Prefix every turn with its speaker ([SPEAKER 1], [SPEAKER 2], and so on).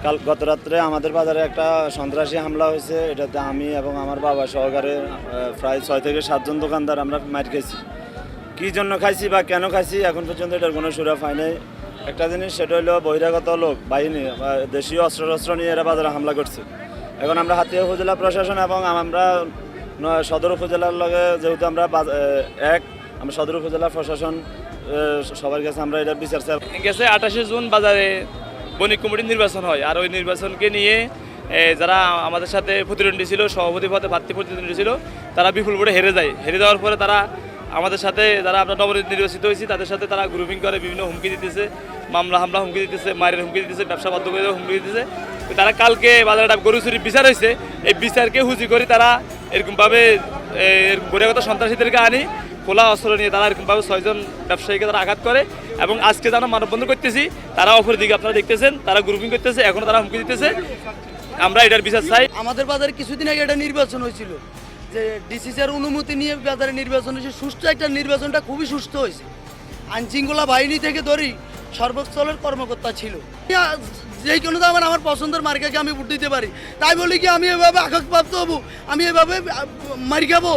[SPEAKER 1] গত রাত্রে আমাদের বাজারে একটা সন্ত্রাসী হামলা হয়েছে, এটাতে আমি এবং আমার বাবা সহকারে প্রায় 6 থেকে 7 জন দোকানদার আমরা মার খেয়েছি। কী জন্য খাইছি বা কেন খাইছি এখন পর্যন্ত এটার কোনো সুরা পাই নাই। একটা জিনিস, সেটা হলো বহিরাগত লোক বাহিনী বা দেশীয় অস্ত্র নিয়ে এরা বাজারে হামলা করছে। এখন আমরা হাতিয়া উপজেলা প্রশাসন এবং আমরা সদর উপজেলার লগে যেহেতু আমরা আমরা সদর উপজেলা প্রশাসন সবার কাছে আমরা এটার বিচার চাই।
[SPEAKER 2] গেছে 28 জুন বাজারে বণিক কমিটির নির্বাচন হয়, আর ওই নির্বাচনকে নিয়ে যারা আমাদের সাথে প্রতিদ্বন্দ্বী ছিল, সভাপতি পদে প্রার্থী প্রতিদ্বন্দ্বী ছিল, তারা বিপুল ভোটে হেরে যায়। হেরে যাওয়ার পরে তারা আমাদের সাথে, যারা আমরা নবনির্বাচিত হয়েছি তাদের সাথে তারা গ্রুপিং করে বিভিন্ন হুমকি দিতেছে, মামলা হামলা হুমকি দিতেছে, মায়ের হুমকি দিতেছে, ব্যবসা বন্ধ করে দেওয়ার হুমকি দিতেছে। তারা কালকে বাজারে একটা গরু চুরির বিচার হয়েছে, এই বিচারকে হুজি করে তারা এরকমভাবে বহিরাগত সন্ত্রাসীদেরকে আনি খোলা অস্ত্র নিয়ে তারা এরকমভাবে 6 জন ব্যবসায়ীকে তারা আঘাত করে। এবং আজকে যারা মানববন্ধন করতেছি তারা অপর দিকে আপনারা দেখতেছেন তারা গ্রুপিং করতেছে, এখনও তারা হুমকি দিতেছে। আমরা এটার বিচার চাই।
[SPEAKER 3] আমাদের বাজারে কিছুদিন আগে একটা নির্বাচন হয়েছিল, যে ডিসিসির অনুমতি নিয়ে বাজারে নির্বাচন হয়েছে, সুষ্ঠু একটা নির্বাচনটা খুবই সুষ্ঠু হয়েছে। আইনশৃঙ্খলা বাহিনী থেকে ধরি সর্বস্তরের কর্মকর্তা ছিল। যেই কোনো আমার পছন্দের মার্কাকে আমি ভোট দিতে পারি, তাই বলি কি আমি এভাবে আঘাতপ্রাপ্ত হবো, আমি এভাবে মারি খাবো?